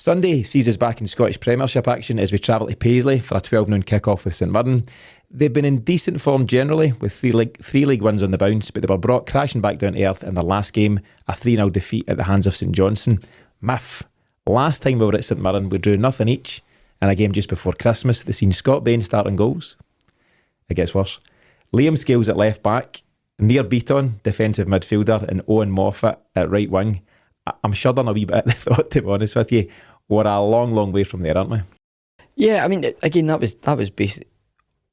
Sunday sees us back in Scottish Premiership action as we travel to Paisley for a 12 noon kick-off with St Mirren. They've been in decent form generally, with three league wins on the bounce, but they were brought crashing back down to earth in their last game, a 3-0 defeat at the hands of St Johnstone. Mif, last time we were at St Mirren, we drew nothing each in a game just before Christmas that seen Scott Bain starting goals. It gets worse. Liam Scales at left back, Nir Beaton, defensive midfielder, and Owen Moffat at right wing. I'm shuddering a wee bit at the thought, to be honest with you. We're a long, long way from there, aren't we? Yeah, I mean, again, that was based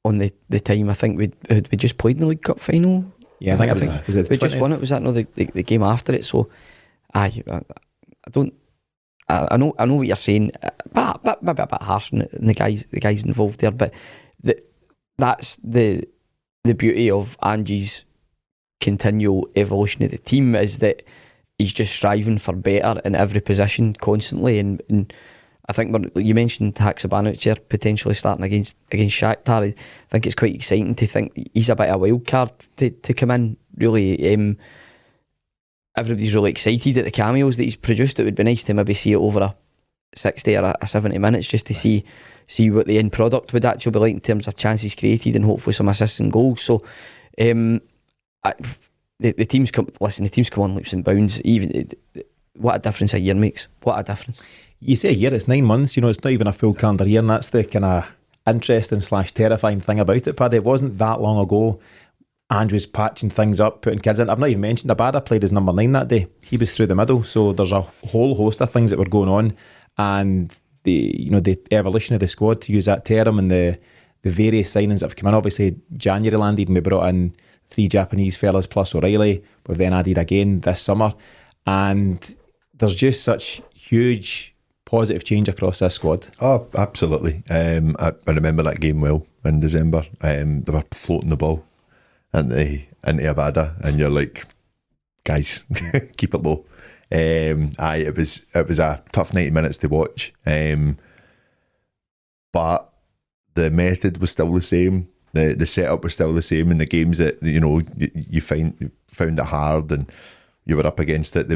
on the time I think we just played in the League Cup final. Yeah, I think was it we just won it. Was that not the game after it? So, I know what you're saying. Maybe a bit harsh on the guys involved there, but that's the beauty of Angie's continual evolution of the team, is that he's just striving for better in every position constantly, and I think you mentioned Haksabanovic here potentially starting against Shakhtar. I think it's quite exciting to think he's a bit of a wild card to come in. Really, everybody's really excited at the cameos that he's produced. It would be nice to maybe see it over a 60 or a 70 minutes just to see what the end product would actually be like in terms of chances created and hopefully some assists and goals. So the teams come on leaps and bounds. Even what a difference a year makes. What a difference. You say a year, it's 9 months, it's not even a full calendar year, and that's the kind of interesting / terrifying thing about it, Paddy. It wasn't that long ago Andrew was patching things up, putting kids in. I've not even mentioned Abada played as number 9 that day. He was through the middle, so there's a whole host of things that were going on, and the evolution of the squad, to use that term, and the various signings that have come in. Obviously January landed and we brought in 3 Japanese fellas plus O'Reilly. We've then added again this summer, and there's just such huge positive change across this squad. Oh, absolutely. I remember that game well in December. They were floating the ball into Abada, and you're like, guys, keep it low. It was a tough 90 minutes to watch, but the method was still the same. The setup was still the same, and the games that you found it hard and you were up against it.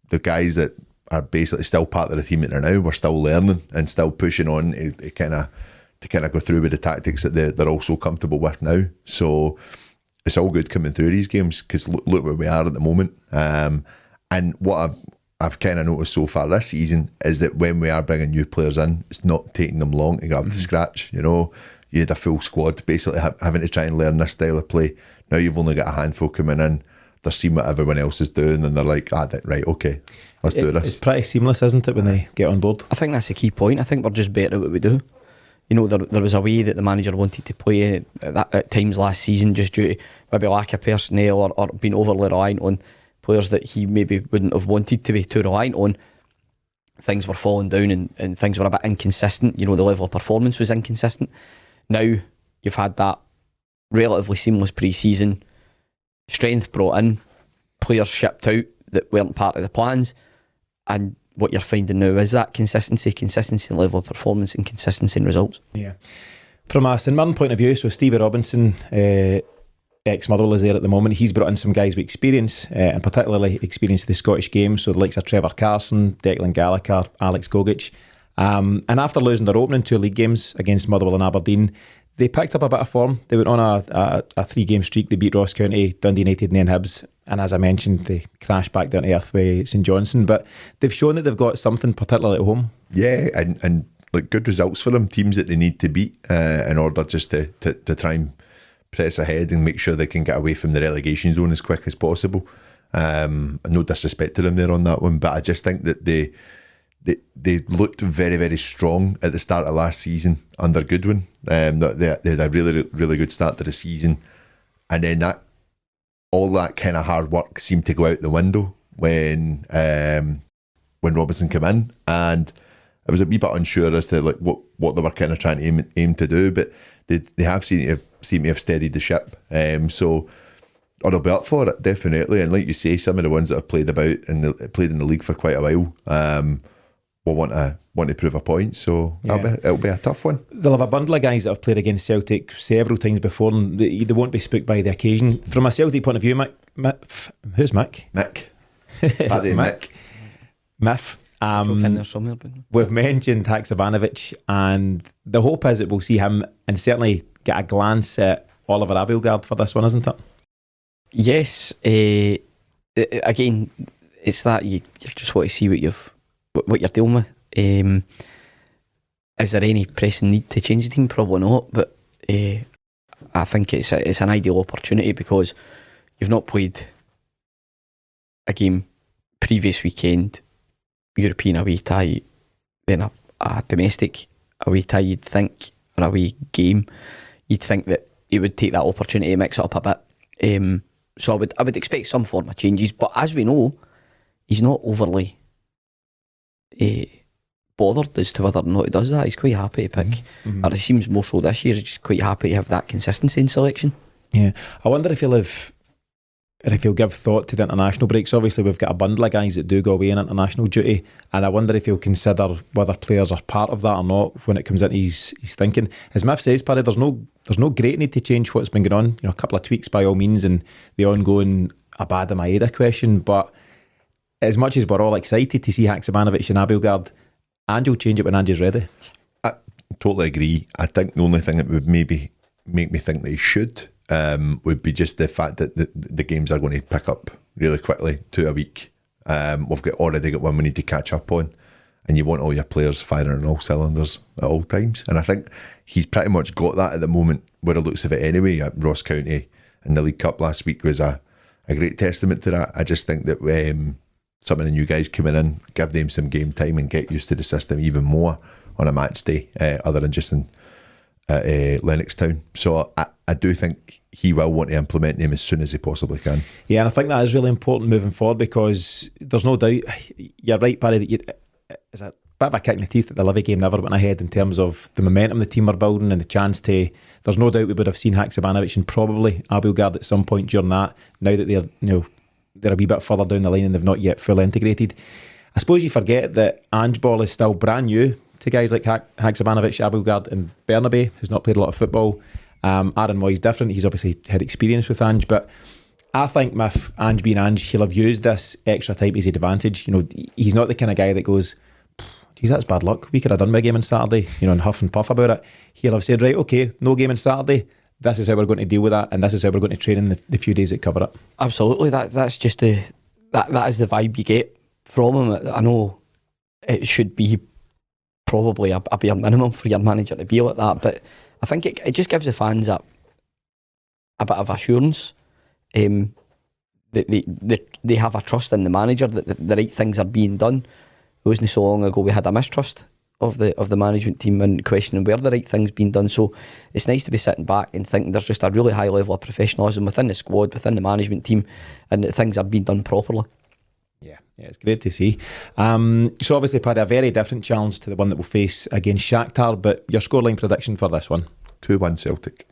The guys that are basically still part of the team that they're now, we're still learning and still pushing on to kind of go through with the tactics that they're all so comfortable with now. So it's all good coming through these games, because look where we are at the moment. And what I've kind of noticed so far this season is that when we are bringing new players in, it's not taking them long to get up to scratch. You had a full squad basically having to try and learn this style of play. Now you've only got a handful coming in. They're seeing what everyone else is doing, and they're like, right, okay, let's do this. It's pretty seamless, isn't it, when they get on board? I think that's the key point. I think we're just better at what we do. There was a way that the manager wanted to play at times last season, just due to maybe lack of personnel or being overly reliant on players that he maybe wouldn't have wanted to be too reliant on. Things were falling down and things were a bit inconsistent. The level of performance was inconsistent. Now you've had that relatively seamless pre-season, strength brought in, players shipped out that weren't part of the plans, and what you're finding now is that consistency in level of performance and consistency in results. Yeah. From a St Mirren point of view, so Stevie Robinson, ex-Motherwell, is there at the moment. He's brought in some guys with experience, and particularly experience of the Scottish game, so the likes of Trevor Carson, Declan Gallagher, Alex Gogic. And after losing their opening 2 league games against Motherwell and Aberdeen, they picked up a bit of form. They went on a 3-game streak. They beat Ross County, Dundee United and then Hibs. And as I mentioned, they crashed back down to earth with St Johnstone. But they've shown that they've got something, particularly at home. Yeah, and like good results for them. Teams that they need to beat in order just to try and press ahead and make sure they can get away from the relegation zone as quick as possible. No disrespect to them there on that one, but I just think that they looked very, very strong at the start of last season under Goodwin. They had a really, really good start to the season, and then all that kind of hard work seemed to go out the window when Robinson came in, and I was a wee bit unsure as to like what they were kind of trying to aim to do, but they have seemed to have steadied the ship. So they'll be up for it definitely, and like you say, some of the ones that have played played in the league for quite a while will want to prove a point, so yeah. It'll be a tough one. They'll have a bundle of guys that have played against Celtic several times before, and they won't be spooked by the occasion. From a Celtic point of view, who's Mick? Mick. Paddy Mick. Mif. We've mentioned Haksabanovic, and the hope is that we'll see him and certainly get a glance at Oliver Abildgaard for this one, isn't it? Yes. Again, it's that you just want to see what you're dealing with. Is there any pressing need to change the team? Probably not, but I think it's an ideal opportunity because you've not played a game previous weekend, European away tie, then a domestic away tie. You'd think, or away game, you'd think that he would take that opportunity to mix it up a bit. So I would expect some form of changes, but as we know, he's not overly bothered as to whether or not he does that. He's quite happy to pick, or it seems more so this year. He's just quite happy to have that consistency in selection. Yeah, I wonder if he'll give thought to the international breaks. Obviously, we've got a bundle of guys that do go away on international duty, and I wonder if he'll consider whether players are part of that or not when it comes into his thinking. As Mif says, Paddy, there's no great need to change what's been going on. A couple of tweaks by all means, and the ongoing Abada Maeda question. But as much as we're all excited to see Haksabanovic and Abildgaard, Ange will change it when Ange's ready. I totally agree. I think the only thing that would maybe make me think that he should would be just the fact that the games are going to pick up really quickly, 2 a week. We've already got one we need to catch up on, and you want all your players firing on all cylinders at all times. And I think he's pretty much got that at the moment, where it looks of it anyway. At Ross County and the League Cup last week was a great testament to that. I just think that some of the new guys coming in, give them some game time and get used to the system even more on a match day, other than just in Lennoxtown. So I do think he will want to implement them as soon as he possibly can. Yeah, and I think that is really important moving forward, because there's no doubt, you're right, Paddy, that it's a bit of a kick in the teeth that the Livy game never went ahead in terms of the momentum the team are building and the chance to. There's no doubt we would have seen Haksabanovic and probably Abildgaard at some point during that. Now that they're a wee bit further down the line and they've not yet fully integrated. I suppose you forget that Ange ball is still brand new to guys like Haksabanovic, Abildgaard and Bernabe, who's not played a lot of football. Aaron Moy's different. He's obviously had experience with Ange, but I think with Ange being Ange, he'll have used this extra time to his advantage. He's not the kind of guy that goes, geez, that's bad luck. We could have done my game on Saturday, and huff and puff about it. He'll have said, right, okay, no game on Saturday. This is how we're going to deal with that, and this is how we're going to train in the few days that cover it. Absolutely, that's just that is the vibe you get from him. I know it should be probably a bare minimum for your manager to be like that, but I think it just gives the fans a bit of assurance. They have a trust in the manager that the right things are being done. It wasn't so long ago we had a mistrust of the management team and questioning where the right things being done. So it's nice to be sitting back and thinking there's just a really high level of professionalism within the squad, within the management team, and that things are being done properly. Yeah, it's great to see. So obviously, Paddy, a very different challenge to the one that we'll face against Shakhtar, but your scoreline prediction for this one? 2-1 Celtic.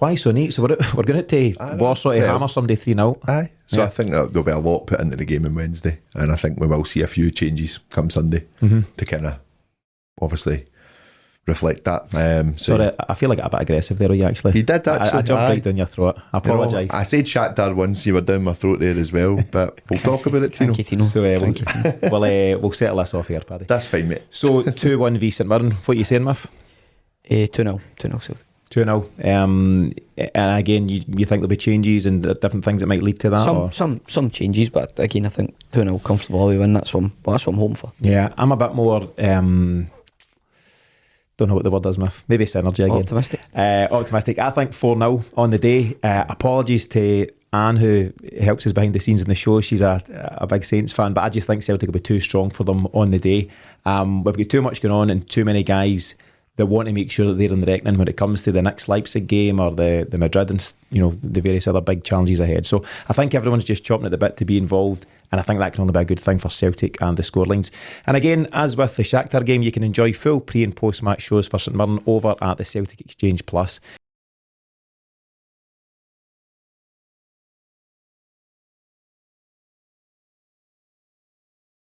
Why so neat? So we're going to Warsaw to hammer somebody 3-0. Aye. So I think that there'll be a lot put into the game on Wednesday, and I think we will see a few changes come Sunday to kind of obviously reflect that. Sorry, I feel like I'm a bit aggressive there, you actually. You did actually. I jumped right down your throat. I apologise. I said Shakhtar once, you were down my throat there as well, but we'll talk about it, Tino. Tino. So we'll settle this off here, Paddy. That's fine, mate. So 2-1 v St Mirren. What are you saying, Mif? 2-0 Celtic. 2-0. And again, you think there'll be changes and different things that might lead to that? Some changes, but again, I think 2-0 comfortable we win. That's what I'm home for. Yeah, I'm a bit more don't know what the word is, Mif. Maybe synergy again. Optimistic. I think 4-0 on the day. Apologies to Anne, who helps us behind the scenes in the show. She's a big Saints fan, but I just think Celtic will be too strong for them on the day. We've got too much going on and too many guys that want to make sure that they're in the reckoning when it comes to the next Leipzig game or the Madrid and the various other big challenges ahead. So I think everyone's just chomping at the bit to be involved, and I think that can only be a good thing for Celtic and the scorelines. And again, as with the Shakhtar game, you can enjoy full pre and post match shows for St Mirren over at the Celtic Exchange Plus.